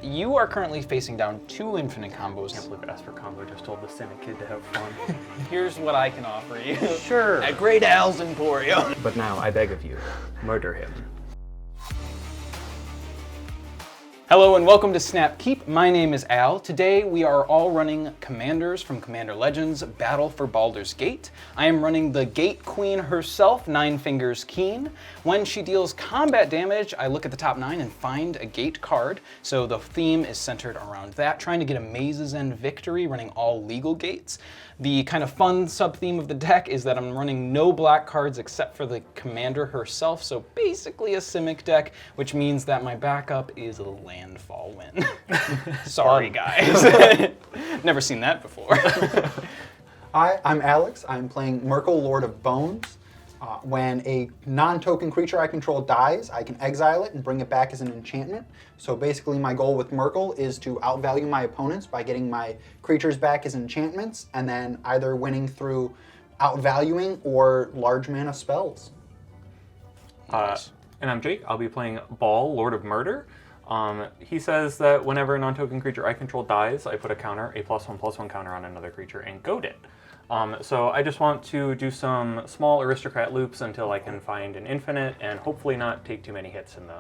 you are currently facing down 2 infinite combos. Can't believe Esper Combo just told the cynic kid to have fun. Here's what I can offer you. Sure. At Great Al's Emporium. But now, I beg of you, murder him. Hello and welcome to Snap Keep. My name is Al. Today we are all running commanders from Commander Legends Battle for Baldur's Gate. I am running the Gate Queen herself, Nine-Fingers Keene. When she deals combat damage, I look at the top 9 and find a gate card. So the theme is centered around that, trying to get a Maze's End victory, running all legal gates. The kind of fun sub-theme of the deck is that I'm running no black cards except for the commander herself, so basically a Simic deck, which means that my backup is a landfall win. Sorry, guys. Never seen that before. Hi, I'm Alex. I'm playing Myrkul, Lord of Bones. When a non-token creature I control dies, I can exile it and bring it back as an enchantment. So basically my goal with Myrkul is to outvalue my opponents by getting my creatures back as enchantments and then either winning through outvaluing or large mana spells. Nice. And I'm Jake. I'll be playing Bhaal, Lord of Murder. He says that whenever a non-token creature I control dies, I put a counter, a +1/+1 counter on another creature and goad it. So I just want to do some small aristocrat loops until I can find an infinite and hopefully not take too many hits in the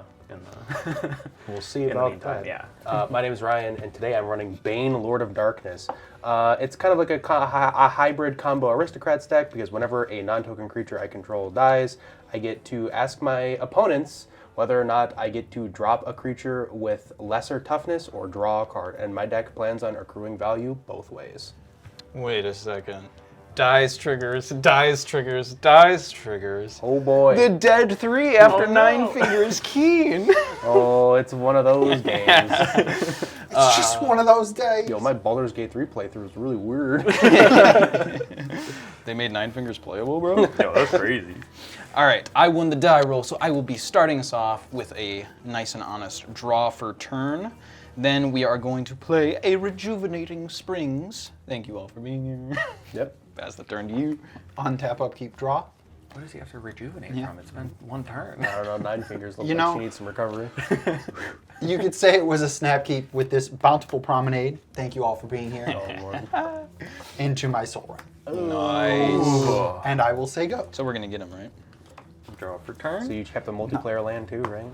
We'll see in the about meantime. that. Yeah. My name is Ryan, and today I'm running Bane, Lord of Darkness. It's kind of like a hybrid combo aristocrat deck because whenever a non-token creature I control dies, I get to ask my opponents whether or not I get to drop a creature with lesser toughness or draw a card, and my deck plans on accruing value both ways. Wait a second. Dies triggers, dies triggers, dies triggers. Oh boy. The dead 3 after Oh, no. Nine-Fingers Keene. Oh, it's one of those games. It's just one of those days. Yo, my Baldur's Gate 3 playthrough was really weird. They made Nine-Fingers playable, bro? Yo, that's crazy. All right, I won the die roll, so I will be starting us off with a nice and honest draw for turn. Then we are going to play a Rejuvenating Springs. Thank you all for being here. Yep. Pass the turn to you. Untap, upkeep, draw. What does he have to rejuvenate Yeah. from? It's been one turn. I don't know, Nine Fingers looks You like know- she needs some recovery. You could say it was a snap keep with this bountiful promenade. Thank you all for being here. Oh, Lord. Into my soul run. Nice. And I will say go. So we're gonna get him, right? Draw for turn. So you kept the multiplayer land too, right?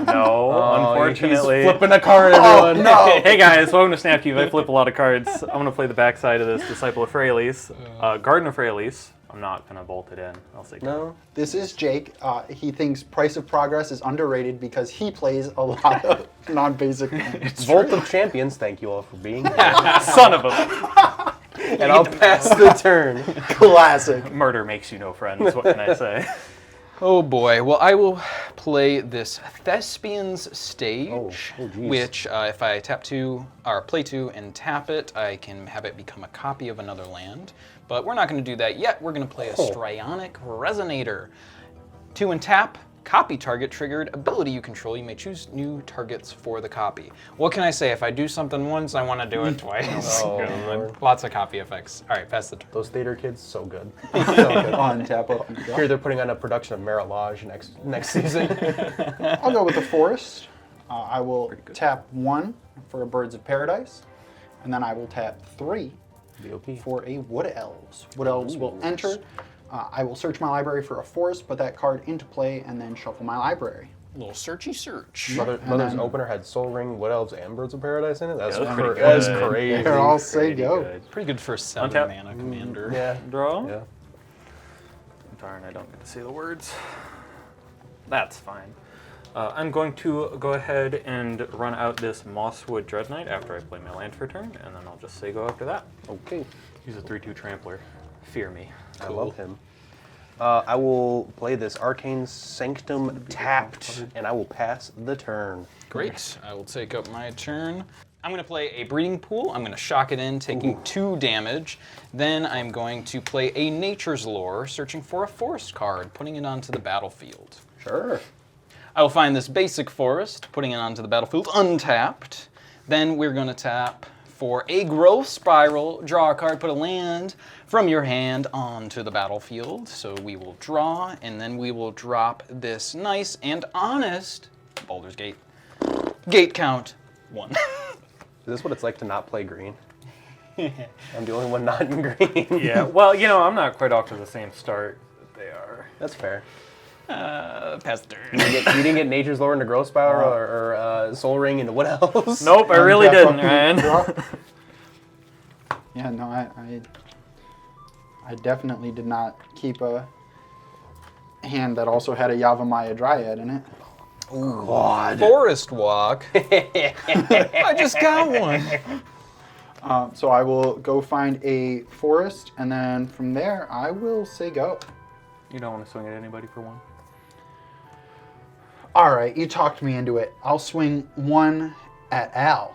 No, unfortunately. He's flipping a card, everyone. no. Hey guys, welcome to Snap Keep. I flip a lot of cards. I'm going to play the backside of this Disciple of Freyalise. Garden of Freyalise. I'm not going to bolt it in. I'll say No. This is Jake. He thinks Price of Progress is underrated because he plays a lot of non-basic lands. Vault of Champions, thank you all for being here. son of a... And I'll pass the turn. Classic. Murder makes you no friends, what can I say? Oh boy. Well, I will play this Thespian's Stage, Oh, geez. which if I tap 2 or play 2 and tap it, I can have it become a copy of another land. But we're not going to do that yet. We're going to play a Strionic Resonator. 2 and tap. Copy target triggered ability you control. You may choose new targets for the copy. What can I say? If I do something once, I want to do it twice. Oh, Lord. Lots of copy effects. All right, pass the turn. Those theater kids, so good. Untap, upkeep, draw. Here they're putting on a production of Marilage next season. I'll go with the Forest. I will tap 1 for a Birds of Paradise. And then I will tap 3 BOP. for a Wood Elves. Wood Elves will enter. I will search my library for a forest, put that card into play, and then shuffle my library. A little searchy search. Mother's then- opener had Soul Ring, Wood Elves, and Birds of Paradise in it. That's, Yeah, that's pretty that's good. crazy. Here, I'll say Pretty go. good. Pretty good for a 7 Untap. mana commander. Yeah. Draw? Yeah. Darn, I don't get to see the words. That's fine. I'm going to go ahead and run out this Mosswood Dread Knight after I play my land for turn, and then I'll just say go after that. Okay. Use a 3/2 Trampler. Fear me. I love him. I will play this Arcane Sanctum tapped, and I will pass the turn. Great. I will take up my turn. I'm going to play a Breeding Pool. I'm going to shock it in, taking 2 damage. Then I'm going to play a Nature's Lore, searching for a forest card, putting it onto the battlefield. Sure. I will find this basic forest, putting it onto the battlefield untapped. Then we're going to tap for a Growth Spiral, draw a card, put a land from your hand onto the battlefield. So we will draw, and then we will drop this nice and honest Baldur's Gate. Gate count 1. Is this what it's like to not play green? I'm the only one not in green. Yeah, well, you know, I'm not quite off to the same start that they are. That's fair. Pass the turn. You didn't get Nature's Lore into Growth Spiral or Soul Ring into what else? Nope, I really didn't, Ryan. Yeah, no, I definitely did not keep a hand that also had a Yavimaya Dryad in it. Ooh, God. Forest Walk. I just got one. So I will go find a forest, and then from there, I will say go. You don't want to swing at anybody for 1? All right, you talked me into it. I'll swing 1 at Al.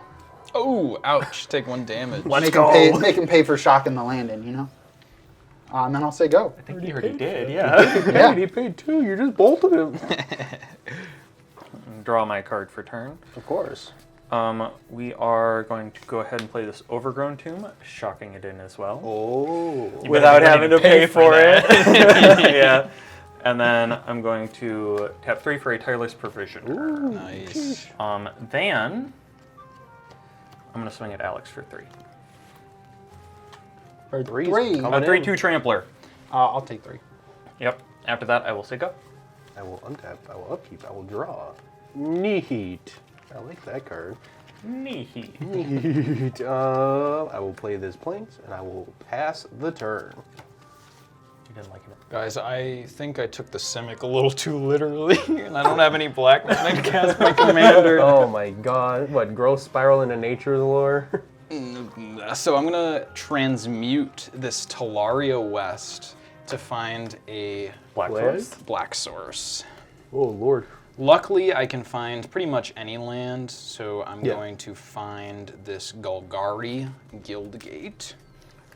Oh, ouch. Take 1 damage. Make him pay for shocking the landing, you know? And then I'll say go. I think you already did, yeah. Yeah. He paid 2. You just bolted him. Draw my card for turn. Of course. We are going to go ahead and play this Overgrown Tomb, shocking it in as well. Oh. Without better having to pay for it. Yeah. And then I'm going to tap 3 for a Tireless Provisioner. Nice. Then I'm going to swing at Alex for 3. Or Three's 3. coming. 3/2 Trampler. I'll take 3. Yep. After that, I will say go. I will untap. I will upkeep. I will draw. Neat. I like that card. Neat. Neat. I will play this Plains, and I will pass the turn. You didn't like it. Guys, I think I took the Simic a little too literally, and I don't have any black mana to cast my commander. Oh my god. What, Growth Spiral into Nature's Lore? So I'm gonna transmute this Talaria West to find a Black Black? Forest. black source. Oh lord. Luckily, I can find pretty much any land, so I'm Yeah. going to find this Golgari Guildgate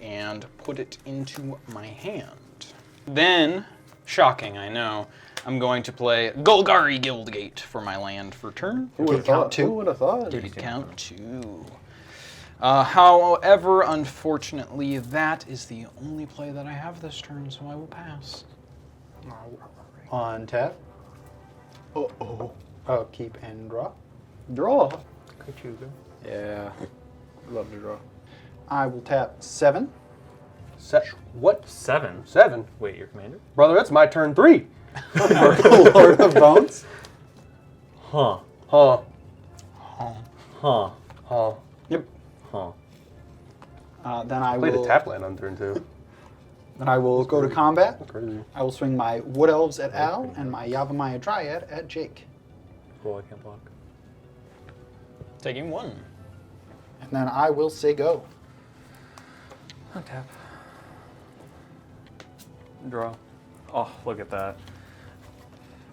and put it into my hand. Then, shocking, I know, I'm going to play Golgari Guildgate for my land for turn. Who would have count thought? 2? Who would have thought? Did it count 2? However, unfortunately, that is the only play that I have this turn, so I will pass. On tap. Keep and draw. Draw. Yeah, love to draw. I will tap 7. What? 7. 7? Wait, your commander? Brother, that's my turn 3. Lord of Bones. Huh. Huh. Huh. Huh. Yep. Huh. Then I Played will. a tap land on turn 2. Then I will go to combat. Crazy. I will swing my Wood Elves at Al and my Yavimaya Dryad at Jake. Cool, I can't block. Taking 1. And then I will say go. Untap. Draw. Oh, look at that.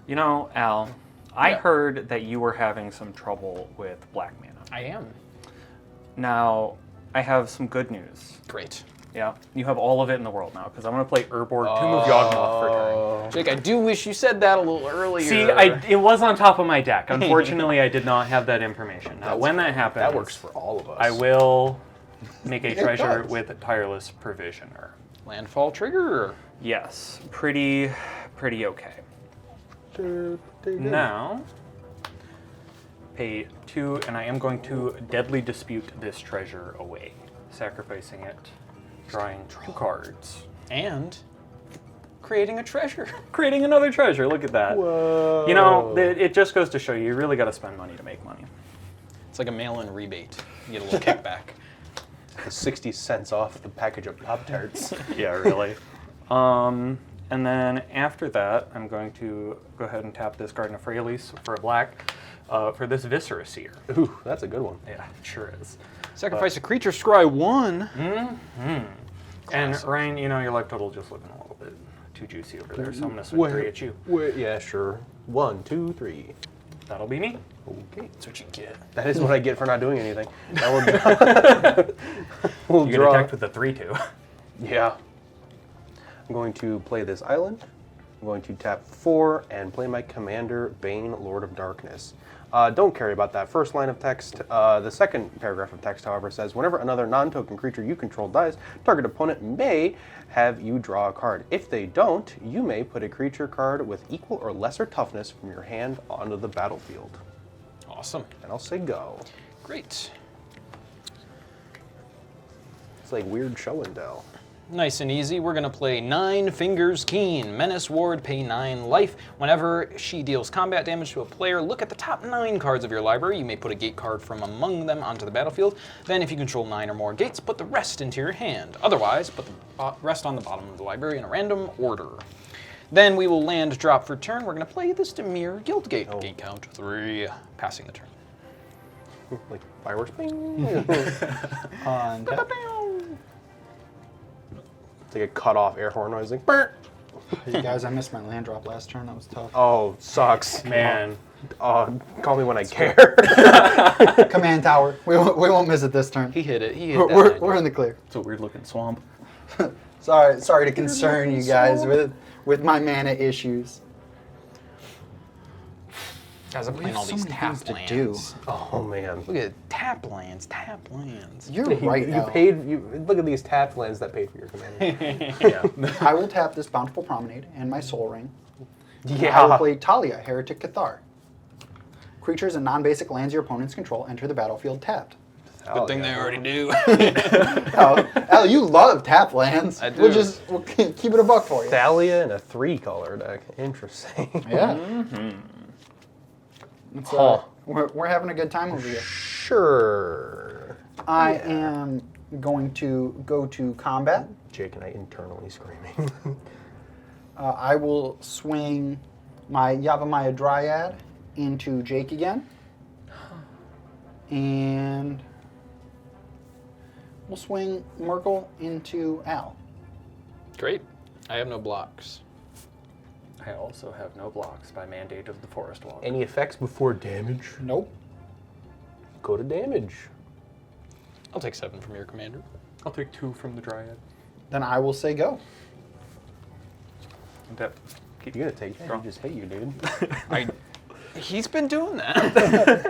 You know, Al, I Yeah. heard that you were having some trouble with black mana. I am. Now, I have some good news. Great. Yeah, you have all of it in the world now, because I'm going to play Urborg Tomb of Yawgmoth for turn. Jake, I do wish you said that a little earlier. See, it was on top of my deck. Unfortunately, I did not have that information. Now, when that happens, That works for all of us. I will make a It treasure does. with Tireless Provisioner. Landfall trigger. Yes, pretty okay. Now, pay 2, and I am going to Deadly Dispute this treasure away, sacrificing it, drawing 2 cards, And creating a treasure. creating another treasure. Look at that. Whoa. You know, it just goes to show you really got to spend money to make money. It's like a mail-in rebate. You get a little kickback. 60 cents off the package of Pop-Tarts. Yeah, really. And then after that, I'm going to go ahead and tap this Garden of Freyalise for a black for this Viscera Seer. Ooh, that's a good one. Yeah, it sure is. Sacrifice a creature, scry 1. And Ryan, you know, your life total just looking a little bit too juicy over there, so I'm going to swing 3 at you. Wait, yeah, sure. 1, 2, 3. That'll be me. Okay. That's what you get. That is what I get for not doing anything. I will You get draw. attacked with the 3/2. Yeah. I'm going to play this island. I'm going to tap 4 and play my commander, Bane, Lord of Darkness. Don't care about that first line of text. The second paragraph of text, however, says, whenever another non-token creature you control dies, target opponent may have you draw a card. If they don't, you may put a creature card with equal or lesser toughness from your hand onto the battlefield. Awesome. And I'll say go. Great. It's like weird show and tell. Nice and easy. We're going to play Nine-Fingers Keene. Menace Ward, pay 9 life. Whenever she deals combat damage to a player, look at the top 9 cards of your library. You may put a gate card from among them onto the battlefield. Then, if you control 9 or more gates, put the rest into your hand. Otherwise, put the rest on the bottom of the library in a random order. Then we will land drop for turn. We're going to play this Demir Guildgate. Oh. Gate count 3, passing the turn. Like fireworks. Bing. On tap. It's like a cut off air horn noise. Like, burnt. Hey guys, I missed my land drop last turn. That was tough. Oh, sucks. Man. Call me when I care. Command tower. We won't miss it this turn. He hit it. He hit We're in the clear. It's a weird looking swamp. Sorry to concern you guys with my mana issues. Guys, I'm We playing have all so these many tap things to lands. do. Oh man. Look at tap lands, tap lands. You're right. You Al. paid. You look at these tapped lands that paid for your command. Yeah. I will tap this Bountiful Promenade and my Soul Ring. Yeah. I will play Talia, Heretic Cathar. Creatures and non-basic lands your opponents control enter the battlefield tapped. Good thing they already do. Al, you love tap lands. I do. We'll keep it a buck for you. Thalia in a 3-color deck. Interesting. Yeah. It's, Huh. we're having a good time over here. Sure. I am going to go to combat. Jake and I internally screaming. I will swing my Yavimaya Dryad into Jake again. And we'll swing Myrkul into Al. Great. I have no blocks. I also have no blocks by mandate of the Forest Walk. Any effects before damage? Nope. Go to damage. I'll take 7 from your commander. I'll take 2 from the Dryad. Then I will say go. And that keep You're gonna take that? Draw. He just hit you, dude. He's been doing that.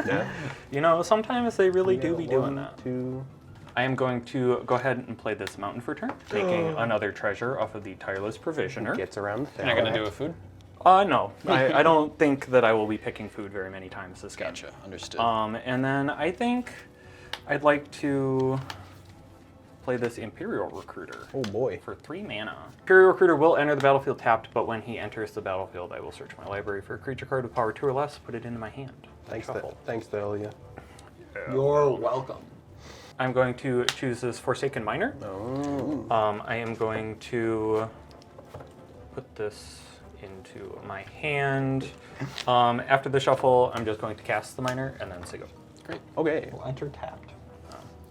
Yeah. You know, sometimes they really do be doing that. 2. I am going to go ahead and play this mountain for turn, taking another treasure off of the Tireless Provisioner. Gets around the You're not going to do a food? No. I don't think that I will be picking food very many times this game. Gotcha. Understood. And then I think I'd like to play this Imperial Recruiter. Oh boy. For 3 mana. Imperial Recruiter will enter the battlefield tapped, but when he enters the battlefield, I will search my library for a creature card with power 2 or less, put it into my hand. Thanks, Shuffle. thanks, Thalia. You're welcome. I'm going to choose this Forsaken Miner. Oh. I am going to put this into my hand. After the shuffle, I'm just going to cast the Miner and then say go. Great. Okay. We'll enter tapped.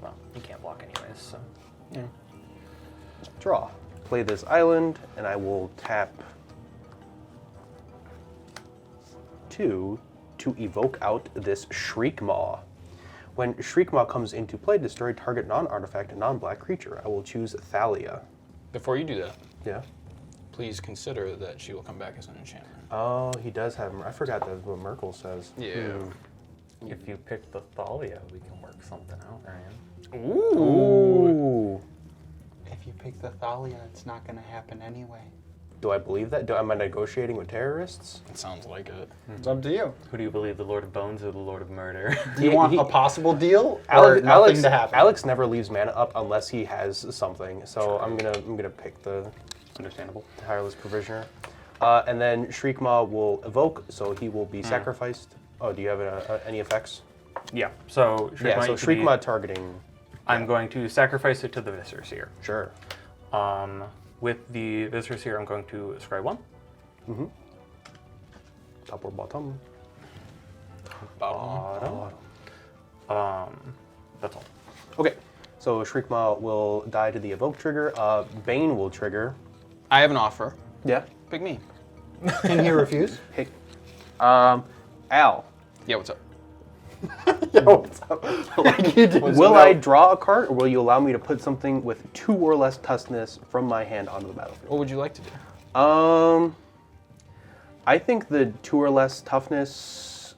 Well, you can't block anyways, so. Yeah. Draw. Play this island, and I will tap 2 to evoke out this Shriekmaw. When Shriekmaw comes into play, destroy target non-artifact, non-black creature. I will choose Thalia. Before you do that, Yeah. please consider that she will come back as an enchantment. Oh, he does have. I forgot that's what Myrkul says. Yeah. If you pick the Thalia, we can work something out, Ryan. Ooh. If you pick the Thalia, it's not going to happen anyway. Do I believe that? Am I negotiating with terrorists? It sounds like it. It's up to you. Who do you believe, the Lord of Bones or the Lord of Murder? Do you want a possible deal or Alex, nothing to happen? Alex never leaves mana up unless he has something. So I'm gonna pick the Understandable. Tireless Provisioner, and then Shriekmaw will evoke, so he will be sacrificed. Oh, do you have any effects? Yeah, so Yeah, so to be- Shriekmaw targeting. I'm going to sacrifice it to the Viscera Seer. Sure. With the Viscera Seer, I'm going to scry 1. Top or bottom? Bottom. That's all. Okay. So Shriekmaw will die to the evoke trigger. Bane will trigger. I have an offer. Yeah. Pick me. Can he refuse? Pick. Al. Yeah, what's up? What's up? Like you did. Will I draw a card, or will you allow me to put something with 2 or less toughness from my hand onto the battlefield? What would you like to do? I think the 2 or less toughness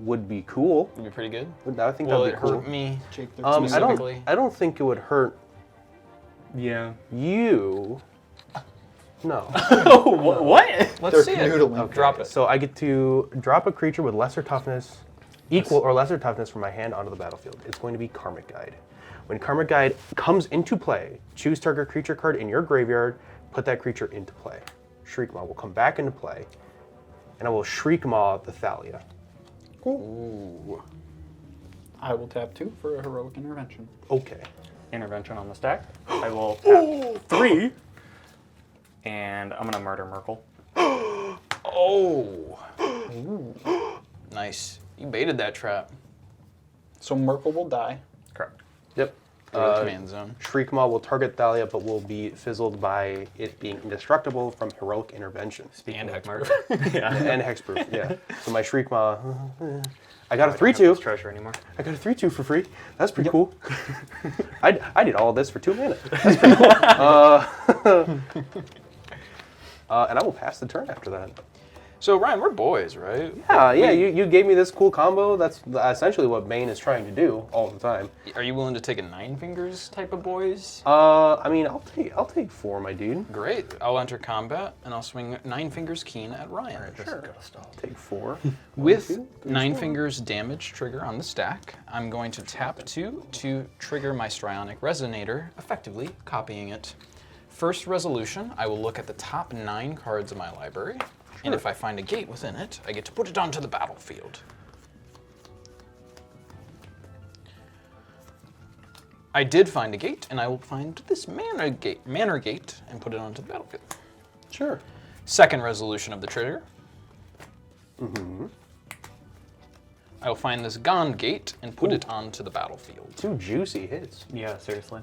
would be cool. Would be pretty good. I think Will that'd it be cool. hurt me? Jake, Specifically? I don't think it would hurt Yeah. you. No. What? Let's They're see it. canoodling. Okay. Drop it. So I get to drop a creature with lesser toughness equal or lesser toughness from my hand onto the battlefield. It's going to be Karmic Guide. When Karmic Guide comes into play, choose target creature card in your graveyard, put that creature into play. Shriek Maw will come back into play, and I will Shriek Maw the Thalia. Cool. I will tap 2 for a heroic intervention. Okay. Intervention on the stack. I will tap 3. And I'm going to murder Myrkul. Oh. Nice. You baited that trap. So Myrkul will die. Correct. Yep. Go to the command zone. Shriek Maw will target Thalia, but will be fizzled by it being indestructible from heroic intervention. And of hexproof. yeah. And hexproof, yeah. So my Shriek Maw, I got a I don't have 3/2. this treasure anymore. I got a 3/2 for free. That's pretty cool. I did all of this for 2 mana. That's pretty cool. And I will pass the turn after that. So Ryan, we're boys, right? Yeah, you gave me this cool combo. That's essentially what Bane is trying to do all the time. Are you willing to take a Nine Fingers type of boys? I mean, I'll take 4, my dude. Great. I'll enter combat and I'll swing Nine-Fingers Keene at Ryan. Sure. I'll take 4. With Nine-Fingers damage trigger on the stack, I'm going to tap 2 to trigger my Strionic Resonator, effectively copying it. First resolution, I will look at the top 9 cards of my library, and if I find a gate within it, I get to put it onto the battlefield. I did find a gate, and I will find this Manor Gate, and put it onto the battlefield. Sure. Second resolution of the trigger. I will find this Gond Gate and put it onto the battlefield. 2 juicy hits. Yeah, seriously.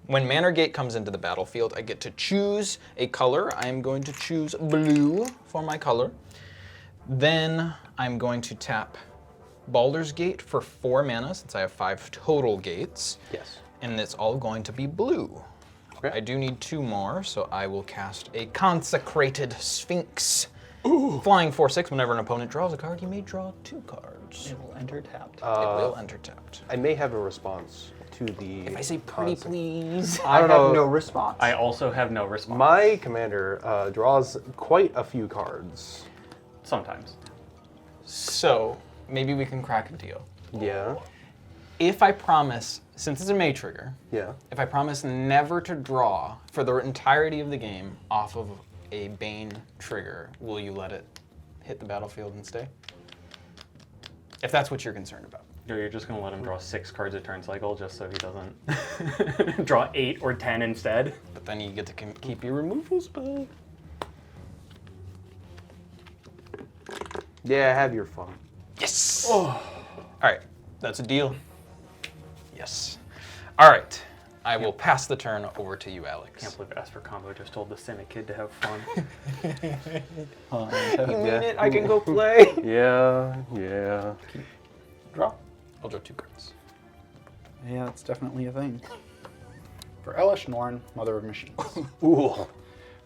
When Manor Gate comes into the battlefield, I get to choose a color. I am going to choose blue for my color. Then I'm going to tap Baldur's Gate for 4 mana, since I have 5 total gates. Yes. And it's all going to be blue. Okay. I do need 2 more, so I will cast a Consecrated Sphinx. Flying 4/6, whenever an opponent draws a card, you may draw 2 cards. It will enter tapped. It will enter tapped. I may have a response to the. If I say pretty please. I don't have know. no response. I also have no response. My commander draws quite a few cards. Sometimes. So, maybe we can crack a deal. Yeah. If I promise, since it's a May trigger, Yeah. if I promise never to draw for the entirety of the game off of a Bane trigger, will you let it hit the battlefield and stay? If that's what you're concerned about. You're just going to let him draw 6 cards a turn cycle just so he doesn't draw 8 or 10 instead. But then you get to keep your removal spell. Yeah, have your fun. Yes! Oh. All right, that's a deal. Yes. All right, I will pass the turn over to you, Alex. Can't believe Esper Combo just told the Cynic kid to have fun. You mean it? I can go play. Yeah. Draw. I'll draw 2 cards. Yeah, that's definitely a thing. For Elish Norn, Mother of Machines. Ooh.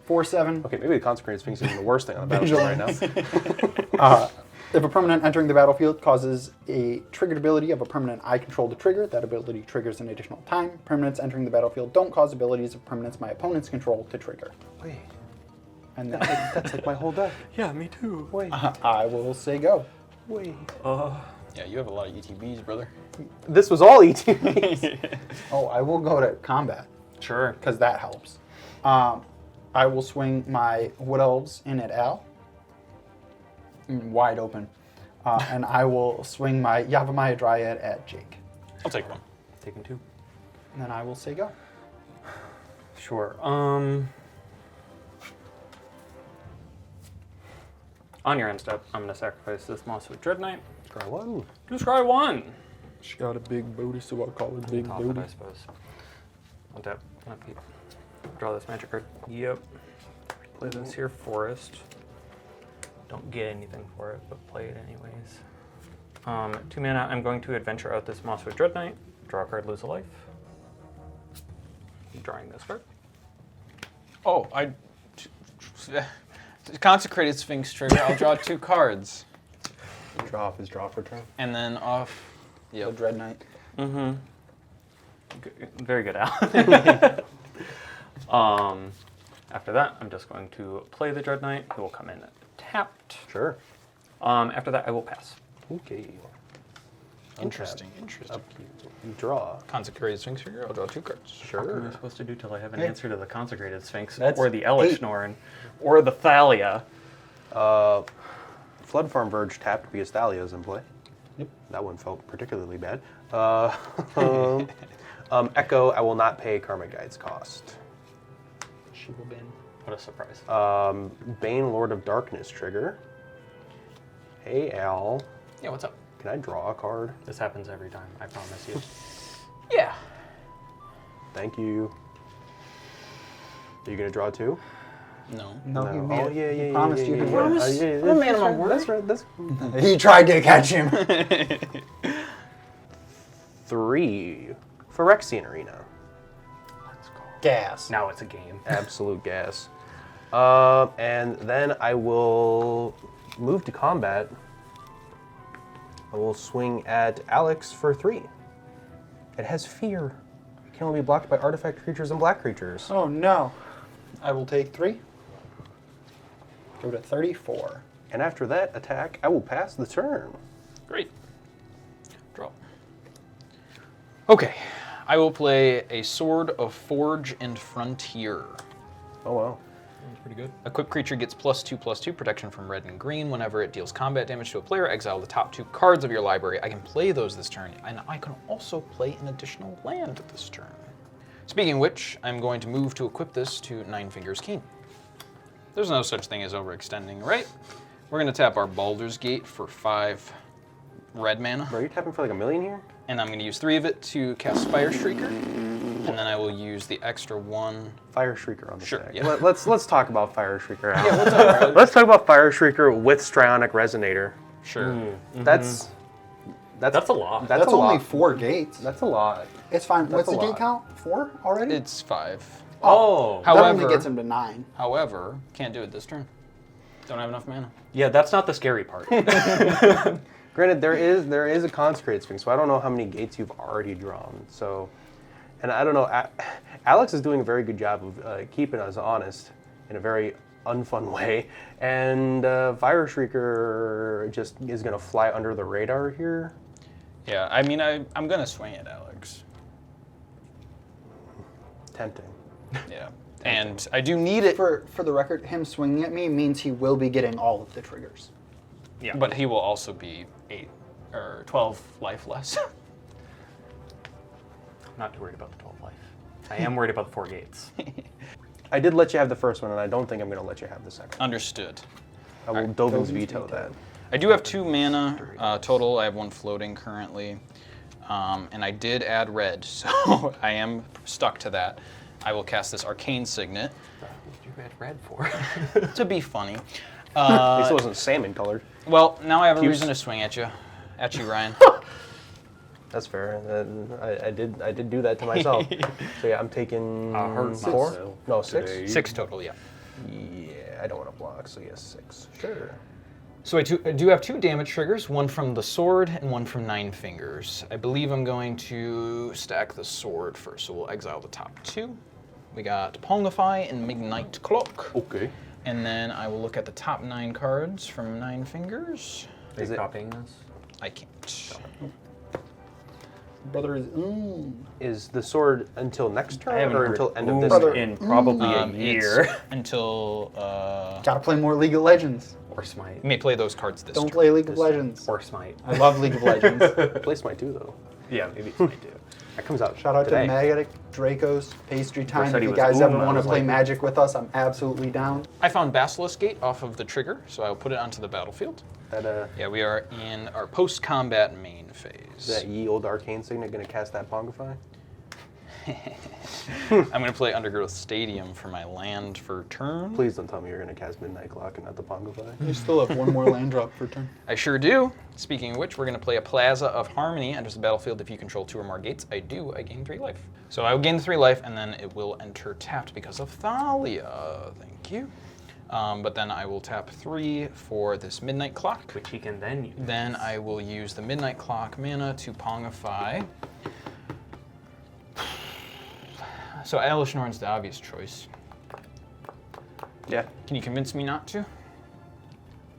4/7. Okay, maybe the Consecrated Sphinx isn't the worst thing on the battlefield right now. If a permanent entering the battlefield causes a triggered ability of a permanent I control to trigger, that ability triggers an additional time. Permanents entering the battlefield don't cause abilities of permanents my opponents control to trigger. Wait, And then that's like my whole deck. Yeah, me too. Wait, I will say go. wait. Yeah, you have a lot of ETBs, brother. This was all ETBs. Oh, I will go to combat, Sure. because that helps. I will swing my Wood Elves in at Al. Wide open. And I will swing my Yavimaya Dryad at Jake. I'll take 1. Taking 2. And then I will say go. Sure. On your end step, I'm going to sacrifice this Mosswood Dread Knight. Try one. Do scry 1. She got a big booty, so I'll call her big Top it, booty. I suppose. Untap. Upkeep. Draw this magic card. Yep. Play this here, Forest. Don't get anything for it, but play it anyways. 2 mana, I'm going to adventure out this Mosswood Dread Knight. Draw a card, lose a life. Drawing this card. Oh, Consecrated Sphinx trigger. I'll draw 2 cards. Draw off his draw for turn. And then off. The Dread Knight. Mm-hmm. Very good, Al. After that, I'm just going to play the Dread Knight, who will come in tapped. Sure. After that, I will pass. Okay. Interesting, interesting. Upkeep. Draw. Consecrated Sphinx figure, I'll draw 2 cards. What am I supposed to do till I have an answer to the Consecrated Sphinx, That's or the Elishnorn, or the Thalia? Flood Farm Verge tapped because Thalia's in play. Yep. That one felt particularly bad. Echo, I will not pay Karmic Guide's cost. She will ban. What a surprise. Bane, Lord of Darkness trigger. Hey, Al. Yeah, what's up? Can I draw a card? This happens every time, I promise you. Yeah. Thank you. Are you going to draw 2? No. No, he Oh, made yeah, he yeah, promised yeah, you he yeah, would. yeah. I'm a man of my word. That's right. That's He tried to catch him. 3 Phyrexian Arena. Let's go. Gas. Now it's a game. Absolute gas. And then I will move to combat. I will swing at Alex for 3. It has fear. It can only be blocked by artifact creatures and black creatures. Oh no. I will take 3. Go to 34. And after that attack, I will pass the turn. Great. Draw. Okay. I will play a Sword of Forge and Frontier. Oh wow. That's pretty good. Equipped creature gets +2/+2 protection from red and green. Whenever it deals combat damage to a player, exile the top 2 cards of your library. I can play those this turn, and I can also play an additional land this turn. Speaking of which, I'm going to move to equip this to Nine-Fingers Keene. There's no such thing as overextending, right? We're going to tap our Baldur's Gate for 5 red mana, Are you tapping for like $1 million here? and I'm going to use 3 of it to cast Fire Shrieker, and then I will use the extra 1. Fire Shrieker on the Sure, deck. yeah. Let's talk about Fire Shrieker. Yeah, what's up? Let's talk about Fire Shrieker with Strionic Resonator. Sure. That's That's a lot. That's a only lot. 4 gates. That's a lot. It's fine. What's a the gate lot. count? 4 already? It's 5. Oh. How- that however- only gets him to 9. However, can't do it this turn. Don't have enough mana. Yeah, that's not the scary part. Granted, there is a Consecrated Sphinx, so I don't know how many gates you've already drawn. So, and I don't know. Alex is doing a very good job of keeping us honest in a very unfun way, and Fire Shrieker just is gonna fly under the radar here. Yeah, I mean, I'm gonna swing it, Alex. Tempting. Yeah. And I do need it, For the record, him swinging at me means he will be getting all of the triggers. Yeah. but he will also be 8 or 12 life less. I'm not too worried about the 12 life. I am worried about the 4 gates. I did let you have the first one, and I don't think I'm gonna let you have the second. Understood. I will Dovin's veto that. I do have 2 mana total. I have 1 floating currently. And I did add red, so I am stuck to that. I will cast this Arcane Signet What did you add red for? to be funny. At least it wasn't salmon colored. Well, now I have a Cute. reason to swing at you. At you, Ryan. That's fair. I did do that to myself. So yeah, I'm taking hard 4. myself No, 6. today. 6 total, yeah. Yeah, I don't want to block, so yes, 6. Sure. So I do have 2 damage triggers, one from the sword and one from Nine-Fingers. I believe I'm going to stack the sword first, so we'll exile the top 2. We got Pongify and Midnight Clock. Okay. And then I will look at the top 9 cards from Nine-Fingers. Are Is you it- copying this? I can't. Brother is. Is the sword until next turn haven't or heard until end of ooh this Brother. turn? in probably a It's year. until Gotta play more League of Legends. Or Smite. you may play those cards this Don't turn. play League of Legends. Or Smite. I love League of Legends. Play Smite 2 though. Yeah, maybe Smite too. That comes out Shout out today. to Magnetic Dracos Pastry Time. said If he you was guys ever I want to was play like- Magic with us, I'm absolutely down. I found Basilisk Gate off of the trigger, so I'll put it onto the battlefield. That Yeah, we are in our post-combat main phase. that ye old arcane signet gonna cast that Pongify? I'm going to play Undergrowth Stadium for my land for turn. Please don't tell me you're gonna cast Midnight Clock and not the Pongify. You still have one more land drop per turn. I sure do. Speaking of which, we're going to play a Plaza of Harmony. Enters the battlefield if you control 2 or more gates. I do. I gain 3 life. So I will gain 3 life, and then it will enter tapped because of Thalia. Thank you. But then I will tap 3 for this Midnight Clock. Which he can then use. Then I will use the Midnight Clock mana to Pongify. So Elishnorn's the obvious choice. Yeah. Can you convince me not to?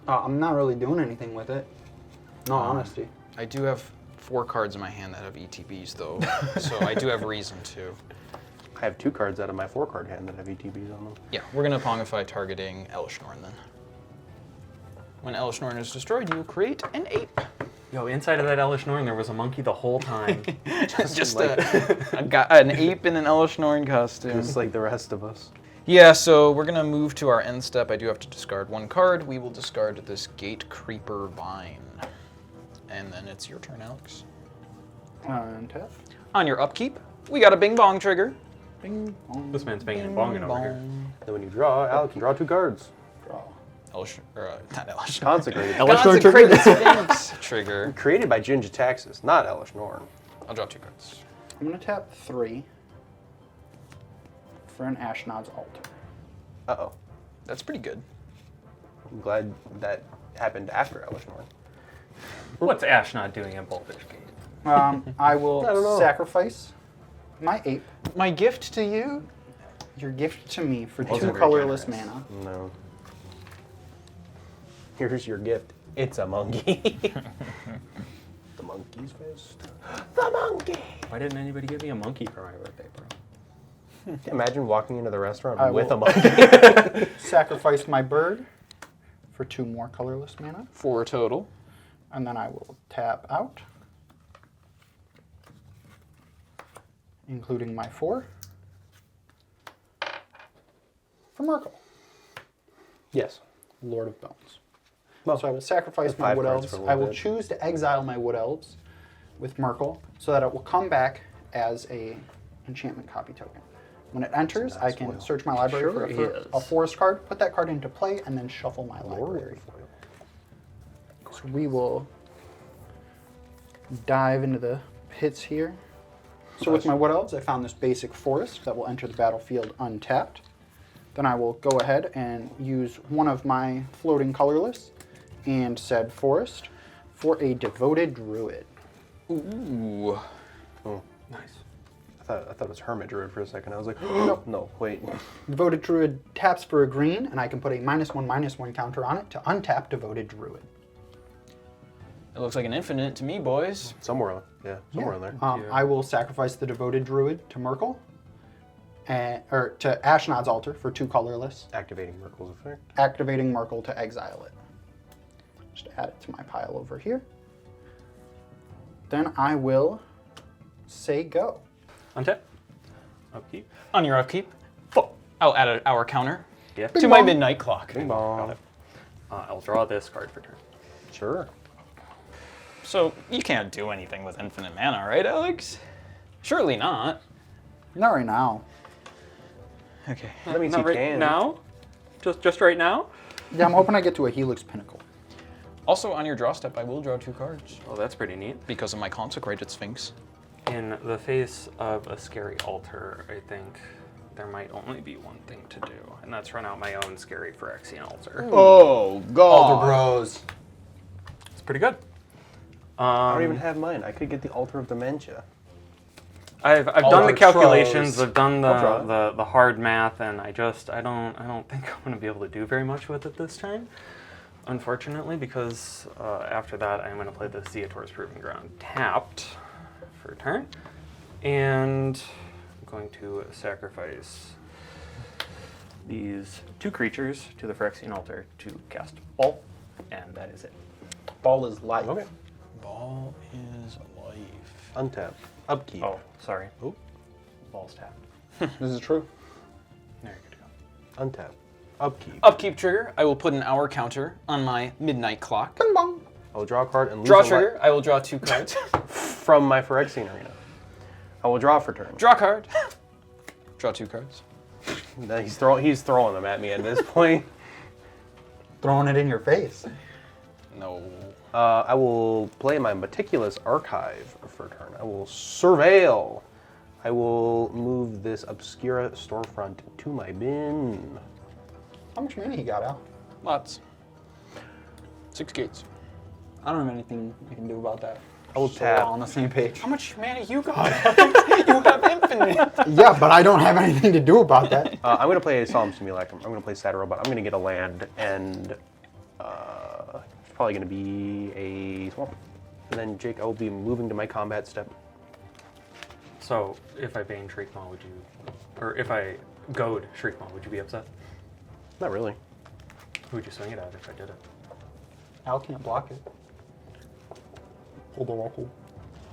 I'm not really doing anything with it. No honesty. I do have 4 cards in my hand that have ETBs though, so I do have reason to. I have 2 cards out of my 4-card hand that have ETBs on them. Yeah, we're gonna Pongify targeting Elishnorn then. When Elishnorn is destroyed, you create an ape. Yo, inside of that Elishnorn, there was a monkey the whole time. Just an ape in an Elishnorn costume. Just like the rest of us. Yeah, so we're gonna move to our end step. I do have to discard 1 card. We will discard this Gate Creeper Vine. And then it's your turn, Alex. Untap. On your upkeep, we got a Bing Bong trigger. Bing, bong, This man's banging and bonging over here. Then when you draw, Alex can draw 2 cards. draw. Not Elishnorn. Consecrated. Consecrated Sphinx trigger. Created by Jin-Jitaxis, not Elishnorn. I'll draw 2 cards. I'm going to tap 3 for an Ashnod's Altar. Uh-oh. That's pretty good. I'm glad that happened after Elishnorn. What's Ash not doing in Baldur's Gate? I will I don't know. sacrifice my ape, My gift to you? your gift to me, for Wasn't 2 very colorless generous. mana. No. Here's your gift. It's a monkey. The monkey's fist. The monkey! Why didn't anybody give me a monkey for my birthday, bro? Imagine walking into the restaurant I with a will- monkey. Sacrifice my bird for 2 more colorless mana, 4 total. and then I will tap out, including my 4 for Myrkul, Yes. Lord of Bones. Well, So I will sacrifice that's my 5 Wood cards Elves. for a little I will bit. choose to exile my Wood Elves with Myrkul so that it will come back as a enchantment copy token. When it enters, I can foil. search my library Sure for is. a forest card, put that card into play, and then shuffle my library. So we will dive into the pits here. So with my Wood Elves, I found this basic forest that will enter the battlefield untapped. Then I will go ahead and use one of my floating colorless and said forest for a devoted druid. Ooh. Oh, Nice. I thought it was Hermit Druid for a second. I was like, Nope. no, wait. Devoted druid taps for a green, and I can put a -1/-1 counter on it to untap devoted druid. It looks like an infinite to me, boys. Somewhere in there. Yeah. I will sacrifice the devoted druid to Myrkul, or to Ashnod's Altar for 2 colorless, Activating Myrkul's effect. activating Myrkul to exile it. Just add it to my pile over here. Then I will say go. Untap. Upkeep. On your upkeep, I'll add an hour counter Yeah. to my bong. midnight clock. Bing bong. I'll draw this card for turn. Sure. So you can't do anything with infinite mana, right, Alex? Surely not. Not right now. Okay. That means Not he right can. now? Just right now? Yeah, I'm hoping I get to a Helix Pinnacle. Also, on your draw step, I will draw 2 cards Oh, that's pretty neat. because of my Consecrated Sphinx. In the face of a scary altar, I think there might only be one thing to do, and that's run out my own scary Phyrexian altar. Oh, Alder Bros. It's pretty good. I don't even have mine. I could get the Altar of Dementia. I've done the Altar calculations, Tros. I've done I'll draw the hard math, and I don't think I'm going to be able to do very much with it this time. Unfortunately, because after that I'm going to play the Zeator's Proving Ground tapped for a turn, and I'm going to sacrifice these 2 creatures to the Phyrexian altar to cast Ball, and that is it. Ball is life. Okay. Ball is life. Untap. Upkeep. Oh, sorry. Oh. Ball's tapped. This is true. There you go. Untap. Upkeep. Upkeep trigger, I will put an hour counter on my midnight clock. Bing bong. I'll draw a card and lose Draw a life trigger, I will draw 2 cards. from my Phyrexian arena. I will draw for turn. Draw card. Draw 2 cards. Then he's throwing them at me at this point. Throwing it in your face. No. I will play my Meticulous Archive for turn. I will Surveil. I will move this Obscura Storefront to my bin. How much money he got out? Lots. 6 gates. I don't have anything you can do about that. I will So we're all tap. on the same page. How much mana you got? You have infinite. Yeah, but I don't have anything to do about that. I'm going to play a Solemn Simulacrum. I'm going to play Satyr, but I'm going to get a land, and it's probably going to be a swamp. And then, Jake, I will be moving to my combat step. So, if I Bane Shriekmaw, would you... Or if I Goad Shriekmaw, would you be upset? Not really. Who would you swing it at if I did it? Al can't block it. Hold the roll.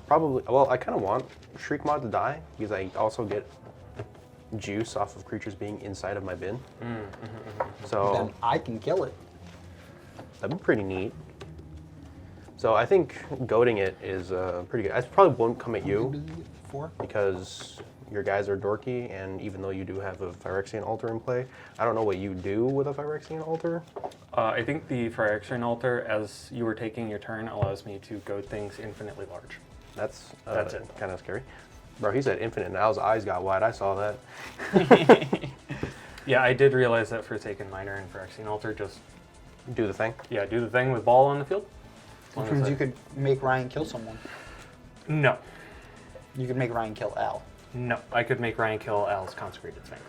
Probably. Well, I kind of want Shriekmaw to die because I also get juice off of creatures being inside of my bin. So Then I can kill it. that'd be pretty neat. So I think goading it is pretty good. I probably won't come at you 4. because your guys are dorky, and even though you do have a Phyrexian altar in play, I don't know what you do with a Phyrexian altar. I think the Phyrexian altar, as you were taking your turn, allows me to goad things infinitely large. That's it. Kind of scary. Bro, he said infinite, and Al's eyes got wide. I saw that. Yeah, I did realize that Forsaken Miner and Phyrexian altar just, Do the thing. yeah, do the thing with ball on the field. As long Which as means I- you could make Ryan kill someone. No. You could make Ryan kill Al. No. I could make Ryan kill Al's Consecrated Sphinx.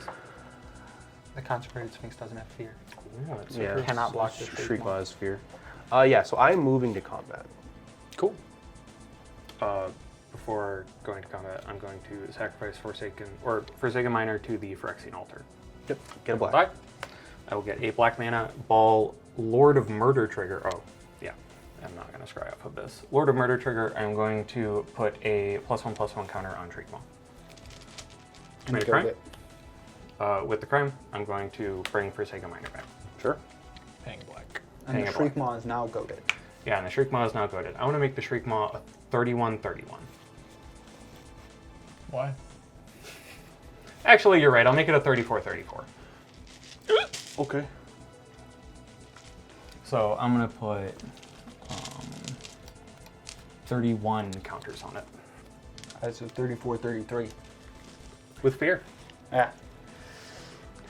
The Consecrated Sphinx doesn't have fear. Ooh, that's Yeah. super. Cannot block the Shriekmaw is fear. Yeah, so I'm moving to combat. Cool. Before going to combat, I'm going to sacrifice Forsaken Miner to the Phyrexian altar. Yep. Get a black. Die. I will get a black mana, Bhaal, Lord of Murder trigger. Oh, yeah. I'm not going to scry off of this. Lord of Murder trigger, I'm going to put a +1/+1 counter on Shriekmaw. Commit a Go crime. get- With the crime, I'm going to bring Forsaken Miner back. Sure. Paying black. And the Hang a black. Shriekmaw is now goaded. Yeah, and the Shriekmaw is now goaded. I want to make the Shriekmaw a 31/31. Why? Actually, you're right. I'll make it a 34/34. Okay. So I'm going to put 31 counters on it. That's a 34-33. With fear. Yeah.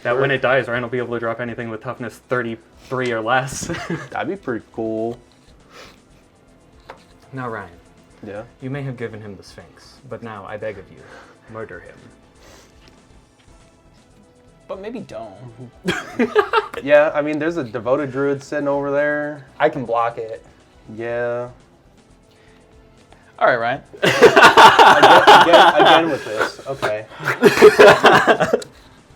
That when it dies, Ryan will be able to drop anything with toughness 33 or less. That'd be pretty cool. Now, Ryan, Yeah. you may have given him the Sphinx, but now I beg of you, murder him. But maybe don't. Yeah, I mean, there's a devoted druid sitting over there. I can block it. Yeah. All right, Ryan. Again with this. Okay.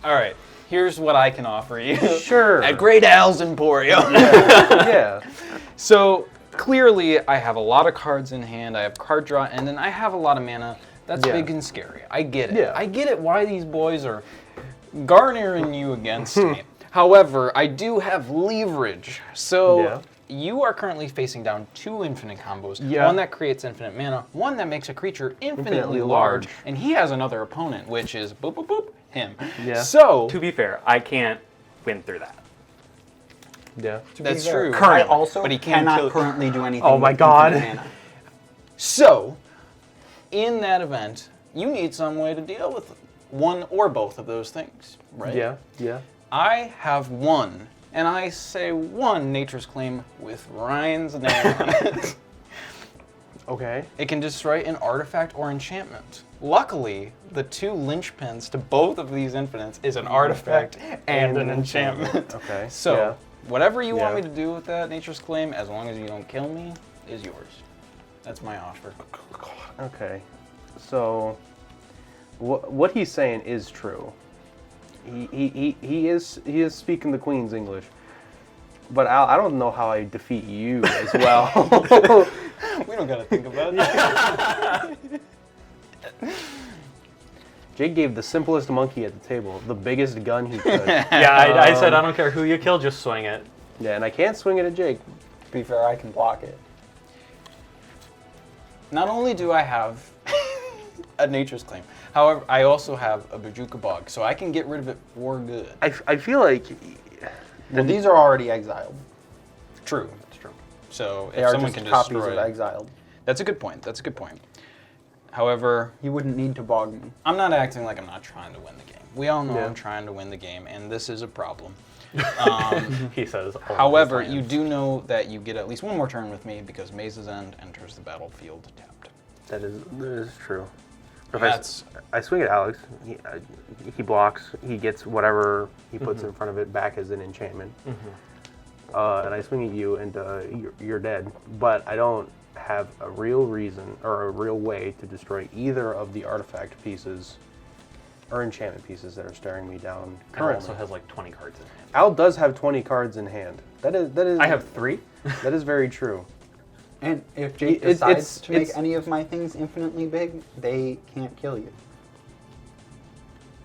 All right. Here's what I can offer you. Sure. At Great Al's Emporium. Yeah. So clearly, I have a lot of cards in hand. I have card draw, and then I have a lot of mana. That's Yeah. big and scary. I get it. Yeah. I get it why these boys are garnering you against me. However, I do have leverage. So Yeah. you are currently facing down 2 infinite combos. Yeah. One that creates infinite mana, one that makes a creature infinitely Infinitely large, large. and he has another opponent, which is boop boop boop him. Yeah. So To be fair, I can't win through that. Yeah. that's true. I also but he can't cannot kill- currently do anything. Oh my with God. infinite mana. So, in that event, you need some way to deal with one or both of those things, right? Yeah. Yeah. I have one, and I say one Nature's Claim with Ryan's name on it. Okay. It can destroy an artifact or enchantment. Luckily, the 2 linchpins to both of these infinites is an artifact and an enchantment. Okay. So, Yeah. whatever you want Yeah. me to do with that Nature's Claim, as long as you don't kill me, is yours. That's my offer. Okay. So, what he's saying is true. He is speaking the Queen's English. But Al, I don't know how I defeat you as well. We don't gotta think about it. Jake gave the simplest monkey at the table the biggest gun he could. Yeah, I said I don't care who you kill, just swing it. Yeah, and I can't swing it at Jake. To be fair, I can block it. Not only do I have a Nature's Claim, however, I also have a Bajuka Bog, so I can get rid of it for good. I feel like Well, these are already exiled. True, that's true. So They if are someone just can copies destroy of exiled. that's a good point. That's a good point. However, You wouldn't need to bog me. I'm not acting like I'm not trying to win the game. We all know Yeah. I'm trying to win the game, and this is a problem. He says. all However, his you lands. do know that you get at least one more turn with me because Maze's End enters the battlefield tapped. that is true. If That's I swing at Alex, he blocks, he gets whatever he puts in front of it back as an enchantment. And I swing at you, and you're dead. But I don't have a real reason or a real way to destroy either of the artifact pieces or enchantment pieces that are staring me down Al currently. also has like 20 cards in hand. Al does have 20 cards in hand. That is. I have 3. That is very true. And if Jake It's- decides to make it's- any of my things infinitely big, they can't kill you.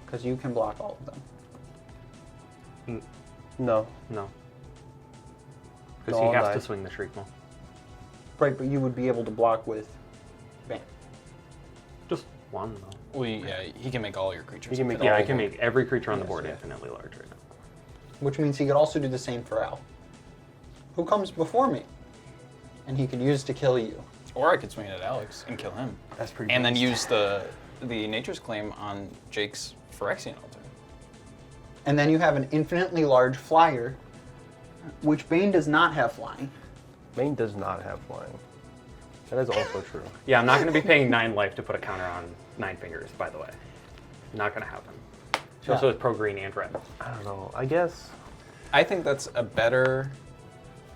Because you can block all of them. No. No. Because No, he has I'll to die. swing the Shriek Maul. Right, but you would be able to block with Bane. Just one though. Yeah, he can make all your creatures. He can make infinite. Yeah, I all can of them. make every creature on the Yes, board yeah. infinitely large right now. Which means he could also do the same for Al. Who comes before me? And he could use to kill you. Or I could swing it at Alex and kill him. That's pretty And then nice. use the Nature's Claim on Jake's Phyrexian altar. And then you have an infinitely large flyer, which Bane does not have flying. Bane does not have flying. That is also true. Yeah, I'm not going to be paying 9 life to put a counter on 9 fingers, by the way. Not going to happen. She also Yeah. has pro green and red. I don't know. I guess. I think that's a better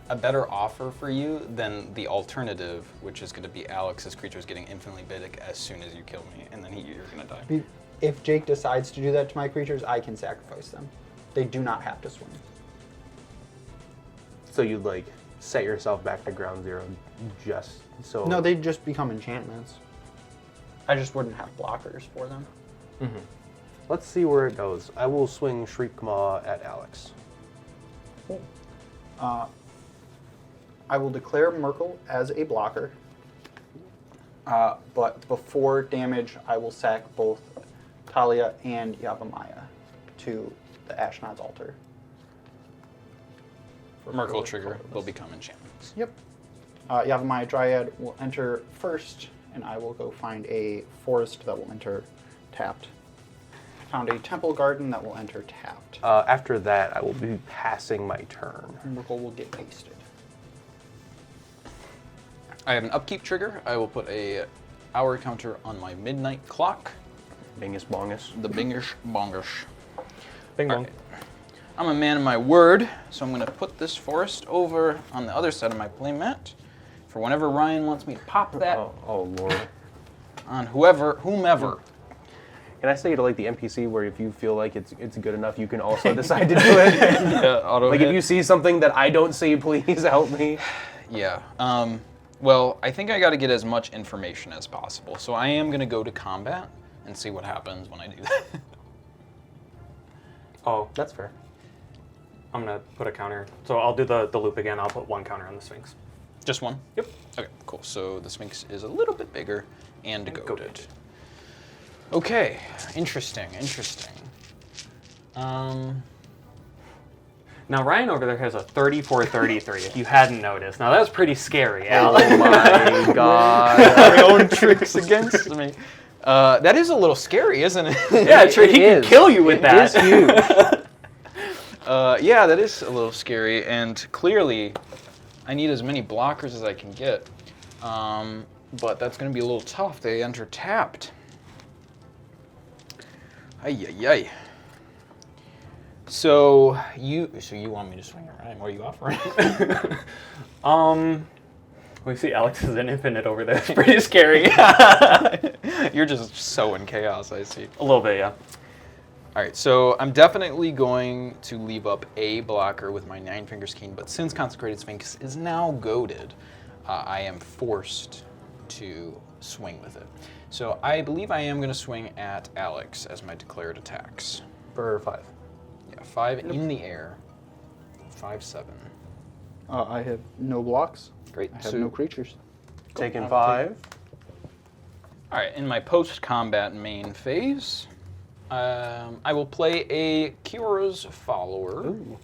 offer for you than the alternative, which is going to be Alex's creatures getting infinitely big as soon as you kill me, and then you're going to die. If Jake decides to do that to my creatures, I can sacrifice them. They do not have to swing. So you'd like set yourself back to ground zero just so. No, they just become enchantments. I just wouldn't have blockers for them. Let's see where it goes. I will swing Shriek Maw at Alex. I will declare Myrkul as a blocker, but before damage, I will sack both Talia and Yavimaya to the Ashnod's altar. Myrkul trigger will become enchantments. Yep. Yavimaya Dryad will enter first, and I will go find a forest that will enter tapped. Found a temple garden that will enter tapped. After that, I will be passing my turn. Myrkul will get pasted. I have an upkeep trigger. I will put a hour counter on my midnight clock. Bingus bongus. The bingish bongish. Bing bong. Alright. I'm a man of my word, so I'm going to put this forest over on the other side of my playmat for whenever Ryan wants me to pop that Oh lord. on whomever. Can I say to like the NPC where if you feel like it's good enough, you can also decide to do it? Yeah, auto Like hit. if you see something that I don't see, please help me. Yeah. Well, I think I got to get as much information as possible, so I am going to go to combat and see what happens when I do that. Oh, That's fair. I'm going to put a counter. So I'll do the loop again. I'll put 1 counter on the Sphinx. Just one? Yep. Okay, cool. So the Sphinx is a little bit bigger and And goated. goated. Okay, interesting. Now Ryan over there has a 34-33, if you hadn't noticed. Now that's pretty scary, Al. Oh my god. My own tricks against me. That is a little scary, isn't it? Yeah, true. He can is. kill you with that. It's huge. Yeah, that is a little scary, and clearly I need as many blockers as I can get. But that's going to be a little tough. They enter tapped. Ay. So you want me to swing it, right? What are you offering? We see Alex is an infinite over there. It's pretty scary. You're just sowing chaos, I see. A little bit, yeah. All right, so I'm definitely going to leave up a blocker with my Nine-Fingers Keene, but since Consecrated Sphinx is now goaded, I am forced to swing with it. So I believe I am going to swing at Alex as my declared attacks. For 5. Yeah, 5 in the air, 5/7. I have no blocks. Great. I have no creatures. Taking 5. All right, in my post-combat main phase, I will play a Kira's Follower. Ooh.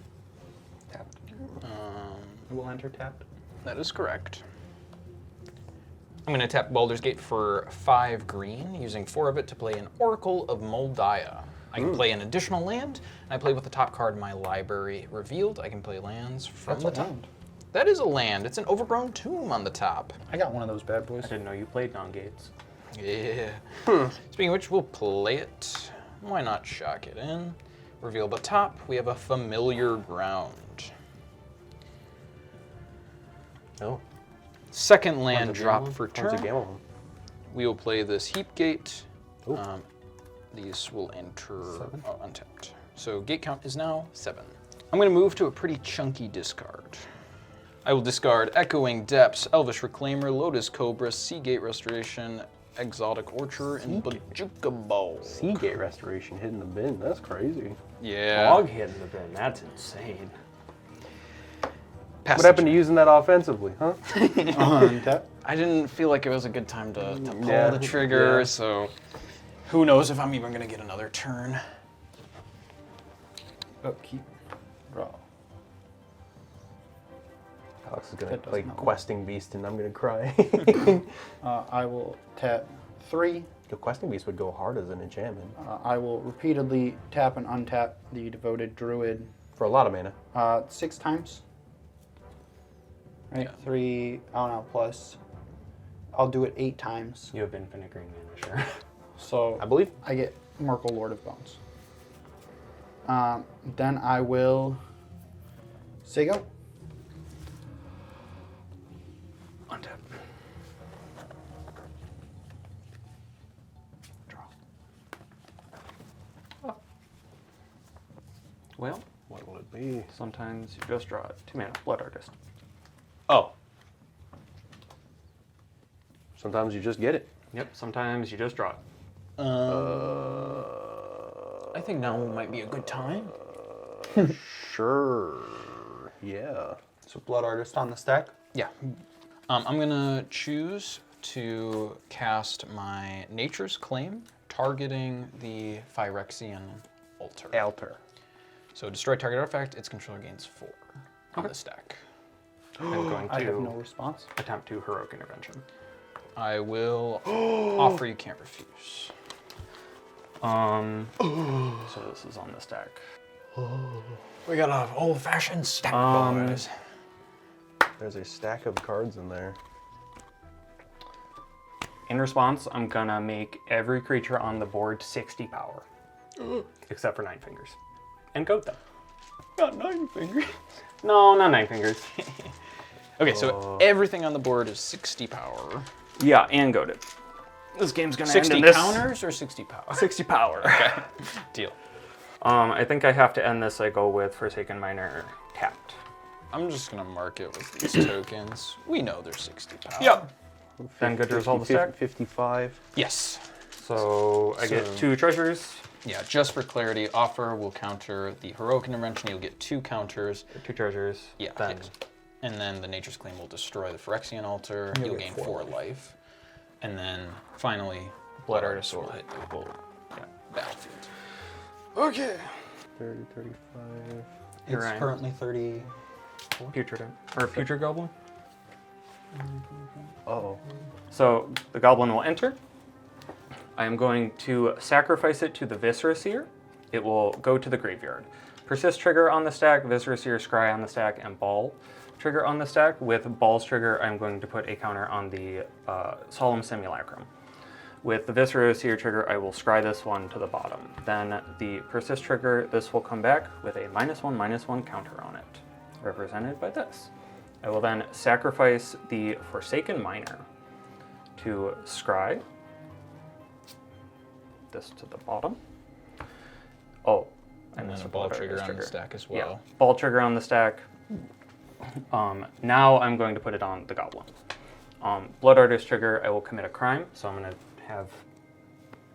It will enter tapped. That is correct. I'm going to tap Baldur's Gate for 5 green, using 4 of it to play an Oracle of Moldiah. I can play an additional land, and I play with the top card in my library revealed. I can play lands from That's the a top. land. That is a land. It's an overgrown tomb on the top. I got one of those bad boys. I didn't know you played non-gates. Yeah. Speaking of which, we'll play it. Why not shock it in? Reveal the top. We have a Familiar Ground. Oh. second land drop Gamble? for One's a turn. gamble. We will play this Heap Gate. Ooh. These will enter untapped. So gate count is now 7. I'm going to move to a pretty chunky discard. I will discard Echoing Depths, Elvish Reclaimer, Lotus Cobra, Seagate Restoration, Exotic Orchard, and Bajuka Ball. Seagate Restoration hitting the bin. That's crazy. Yeah. Dog hitting the bin. That's insane. Pass What the happened to turn. using that offensively, huh? Untap. I didn't feel like it was a good time to pull Yeah, the trigger, yeah. so who knows if I'm even going to get another turn. Upkeep. Draw. Alex is gonna That does play not work. Questing Beast, and I'm gonna cry. I will tap 3. The Questing Beast would go hard as an enchantment I will repeatedly tap and untap the Devoted Druid for a lot of mana. 6 times. Right, Yeah. 3, oh no, plus. I'll do it 8 times. You have infinite green mana, sure. So I believe. I get Myrkul, Lord of Bones. Then I will say go. Untap. Draw. Well, What will it be? sometimes you just draw it. 2 mana, Blood Artist. Oh, Sometimes you just get it. Yep, sometimes you just draw it. I think now might be a good time. Sure. Yeah. So Blood Artist on the stack. Yeah. I'm going to choose to cast my Nature's Claim, targeting the Phyrexian Altar. Alter. So destroy target artifact, its controller gains 4 on the stack. I'm going I have no to response. attempt to Heroic Intervention. I will offer you can't refuse. So this is on the stack. We got an old-fashioned stack, boys. There's a stack of cards in there. In response, I'm gonna make every creature on the board 60 power. Except for 9-Fingers. And goat them. Got 9 fingers. No, not 9-Fingers. Okay, so everything on the board is 60 power. Yeah, and goat it. This game's gonna end 60 in this. counters or 60 power? 60 power. Okay, deal. I think I have to end this. I go with Forsaken Miner tapped. I'm just gonna mark it with these tokens. We know they're 60 power. Yep. Then good to resolve the stack. 55. Yes. So I get 2 treasures, Yeah, just for clarity, offer will counter the Heroic Intervention. You'll get 2 counters. 2 treasures. Yeah. Then yes. And then the Nature's Claim will destroy the Phyrexian Altar. You'll gain 4 life. And then finally, Blood Artist will hit the whole battlefield. Okay. 30, 35. Here It's I am. currently 30. Putrid Goblin. Uh-oh. So the Goblin will enter. I am going to sacrifice it to the Viscera Seer. It will go to the graveyard. Persist trigger on the stack, Viscera Seer Scry on the stack, and Ball trigger on the stack. With Ball's trigger, I'm going to put a counter on the Solemn Simulacrum. With the Viscera Seer trigger, I will scry this one to the bottom. Then the Persist trigger, this will come back with a -1/-1 counter on it, represented by this. I will then sacrifice the Forsaken Miner to scry this to the bottom. Oh, I And then missed a a ball Blood trigger Artist on the stack as Yeah, well. ball trigger on the stack. Now I'm going to put it on the Goblin. Blood Artist trigger, I will commit a crime, so I'm going to have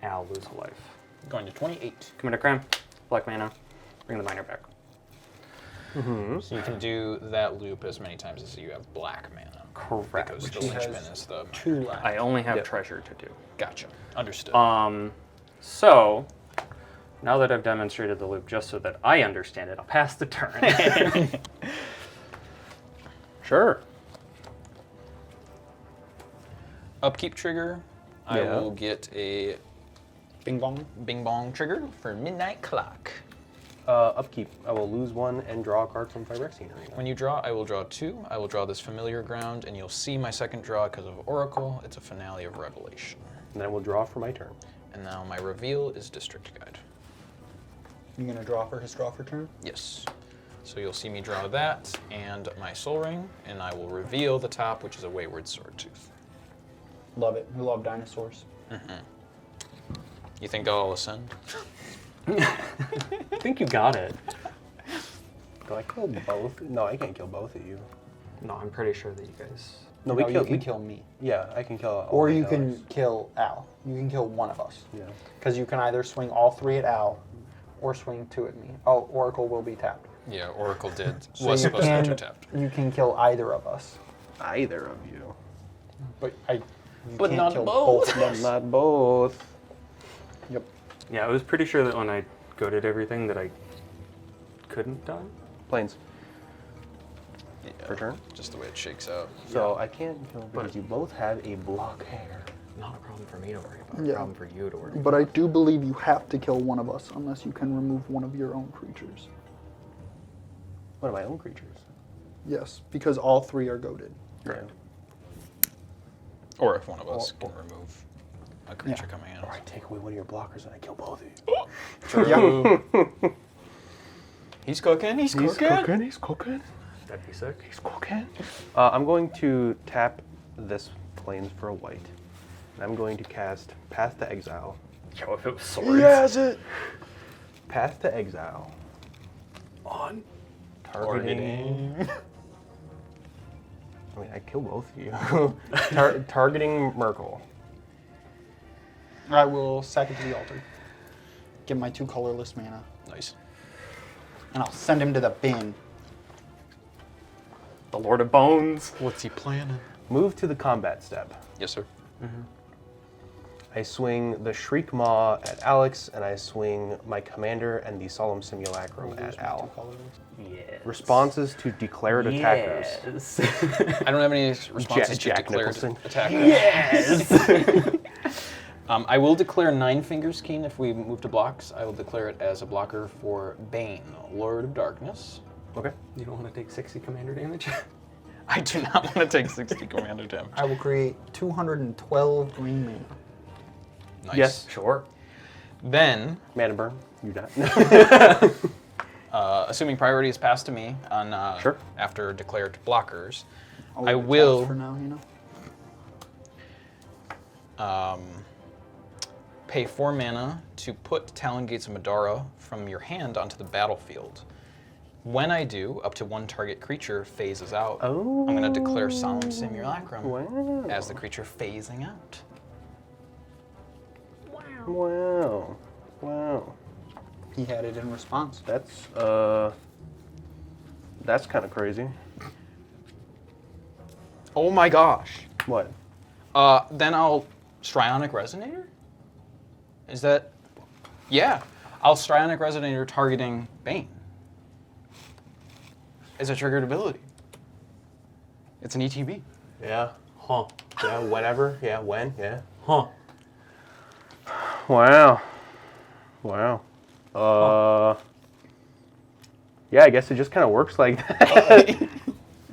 Al lose a life. Going to 28. Commit a crime, black mana, bring the miner back. So you can do that loop as many times as you have black mana. Correct. Because the He linchpin has is the 2 left. I only have Yep. treasure to do. Gotcha. Understood. So, now that I've demonstrated the loop just so that I understand it, I'll pass the turn. Sure. Upkeep trigger. I Yeah. will get a Bing bong. Bing Bong trigger for Midnight Clock. Upkeep. I will lose 1 and draw a card from Phyrexian Arena. When you draw, I will draw 2. I will draw this Familiar Ground, and you'll see my second draw because of Oracle. It's a Finale of Revelation. And then I will draw for my turn. And now my reveal is District Guide. You gonna draw for his draw for turn? Yes. So you'll see me draw that and my soul ring, and I will reveal the top, which is a wayward sword tooth. Love it. We love dinosaurs. You think I'll ascend? I think you got it. Do I kill both? No, I can't kill both of you. No, I'm pretty sure that you guys. No, You can kill me. Yeah, I can kill. all Or my you allies. can kill Al. You can kill one of us. Yeah. Because you can either swing all 3 at Al or swing 2 at me. Oh, Oracle will be tapped. Yeah, Oracle did. So Was you supposed to be tapped. You can kill either of us. Either of you. But you But can't not kill both. of But us. not both. Yep. Yeah, I was pretty sure that when I goaded everything that I couldn't die. Planes. Yeah, For turn? just the way it shakes out. So I can't kill because you both have a blockade. Not a problem for me to worry about. Yeah. A problem for you to worry about. But I do believe you have to kill one of us unless you can remove one of your own creatures. One of my own creatures. Yes, because all 3 are goaded. Yeah. Or if one of us can remove a creature coming in. Or I take away one of your blockers and I kill both of you. True. He's cooking. He's cooking. He's cooking. That'd be sick. He's cooking. I'm going to tap this plains for a white. And I'm going to cast Path to Exile. Yo, if it was swords. Yes, it. Path to Exile. On. Targeting. I mean, I kill both of you. Targeting Myrkul. I will sack it to the altar. Get my 2 colorless mana. Nice. And I'll send him to the bin. The Lord of Bones. What's he planning? Move to the combat step. Yes, sir. I swing the Shriek Maw at Alex, and I swing my commander and the Solemn Simulacrum at Al. Yes. Responses to declared attackers. Yes. I don't have any responses to Jack declared Nicholson. attackers. Yes. I will declare Nine-Fingers Keene if we move to blocks. I will declare it as a blocker for Bane, Lord of Darkness. Okay. You don't want to take 60 commander damage? I do not want to take 60 commander damage. I will create 212 green mana. Nice. Yes. Sure. Then, Mana burn. You die. assuming priority is passed to me on Sure. after declared blockers, I'll I leave it will- tapped for now, pay 4 mana to put Talon Gates of Madara from your hand onto the battlefield. When I do, up to 1 target creature phases out. Oh. I'm going to declare Solemn Simulacrum Wow. as the creature phasing out. Wow. Wow. He had it in response. That's kind of crazy. Oh my gosh. What? Then I'll Strionic Resonator? Is that... Yeah. I'll Strionic Resonator targeting Bane. It's a triggered ability. It's an ETB. Yeah. Huh. Yeah. Whenever. Yeah. When. Yeah. Huh. Wow. Wow. Yeah, I guess it just kind of works like that.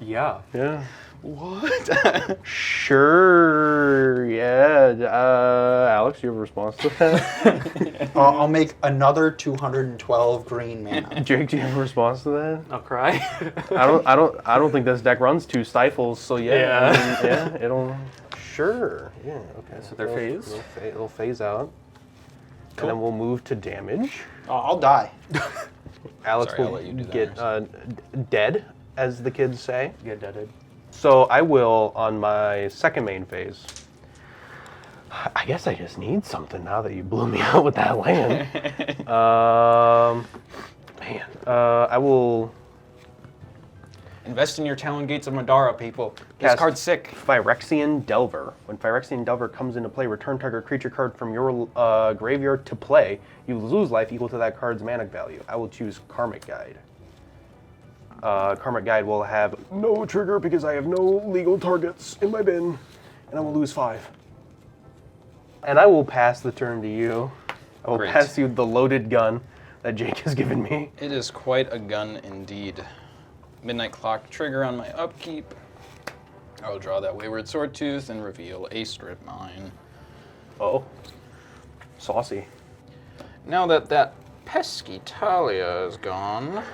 Yeah. Yeah. What? Sure. Yeah. Alex, you have a response to that? I'll make another 212 green mana. Jake, do you have a response to that? I'll cry. I don't think this deck runs 2 stifles. So yeah. Yeah. I mean, yeah. It'll. Sure. Yeah. Okay. So they're phased? It'll phase out. And then we'll move to damage. I'll die. Alex Sorry, I'll will let you do that get dead, as the kids say. Get deaded. So I will, on my second main phase, I guess I just need something now that you blew me out with that land. I will Invest in your Talon Gates of Madara, people. This Cast- card's sick. Phyrexian Delver. When Phyrexian Delver comes into play, return target creature card from your graveyard to play. You lose life equal to that card's mana value. I will choose Karmic Guide. Karmic Guide will have no trigger because I have no legal targets in my bin, and I will lose 5. And I will pass the turn to you. I will Great. pass you the loaded gun that Jake has given me. It is quite a gun indeed. Midnight Clock trigger on my upkeep. I will draw that Wayward Sword Tooth and reveal a Strip Mine. Oh, saucy. Now that that pesky Talia is gone,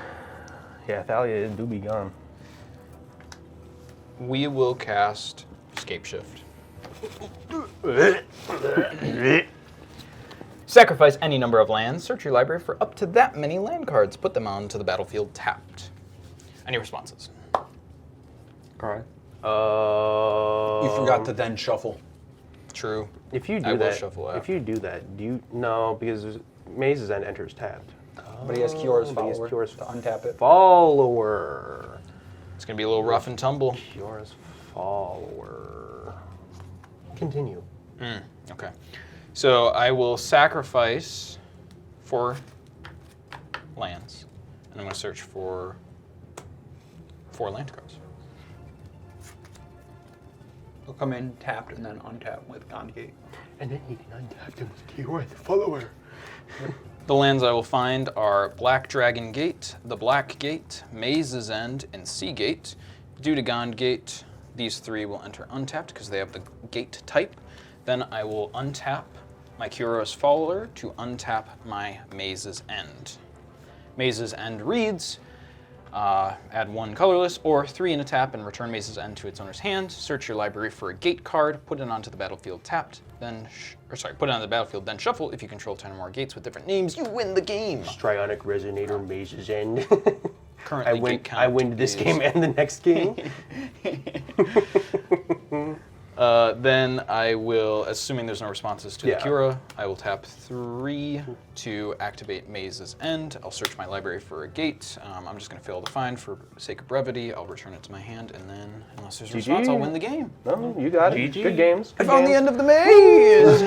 Yeah, Thalia do be gone. We will cast Scape Shift. Sacrifice any number of lands. Search your library for up to that many land cards. Put them onto the battlefield tapped. Any responses? Correct. You forgot to then shuffle. True. If you do I will that, shuffle out. if you do that, do you no? Because Maze's End enters tapped. But he has Kiyora's But he has follower Kiyora's to untap it. Follower. It's going to be a little rough and tumble. Kiyora's follower. Continue. Okay. So I will sacrifice 4 lands. And I'm going to search for 4 land cards. He'll come in tapped and then untap with Gone Gate. And then he can untap them with Kiyora the follower. The lands I will find are Black Dragon Gate, the Black Gate, Maze's End, and Sea Gate. Due to Gond Gate, these 3 will enter untapped because they have the gate type. Then I will untap my Kiyora's Follower to untap my Maze's End. Maze's End reads, add 1 colorless or 3 in a tap and return Maze's End to its owner's hand. Search your library for a gate card, put it onto the battlefield tapped, then put it on the battlefield, then shuffle. If you control 10 or more gates with different names, you win the game. Strionic Resonator, Maze's End. Currently, I win this game and the next game. Then I will, assuming there's no responses to Yeah. the Kiyora, I will tap 3 to activate Maze's End. I'll search my library for a gate. I'm just going to fail to find for sake of brevity. I'll return it to my hand, and then, unless there's a response, I'll win the game. No, you got it. GG. Good games. I Good found the games. end of the maze!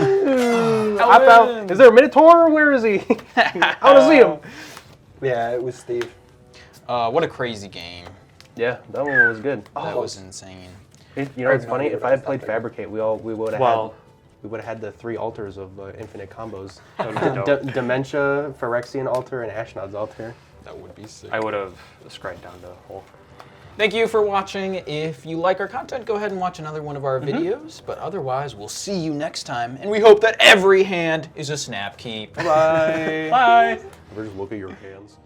I found. Is there a Minotaur? Where is he? I want to see him. Yeah, it was Steve. What a crazy game. Yeah, that one was good. That was insane. You know, it's funny. If I had played Fabricate, we would have had the 3 altars of infinite combos: Dementia, Phyrexian altar, and Ashnod's altar. That would be sick. I would have scryed down the hole. Thank you for watching. If you like our content, go ahead and watch another one of our videos. But otherwise, we'll see you next time. And we hope that every hand is a snap keep. Bye. Bye. Just look at your hands.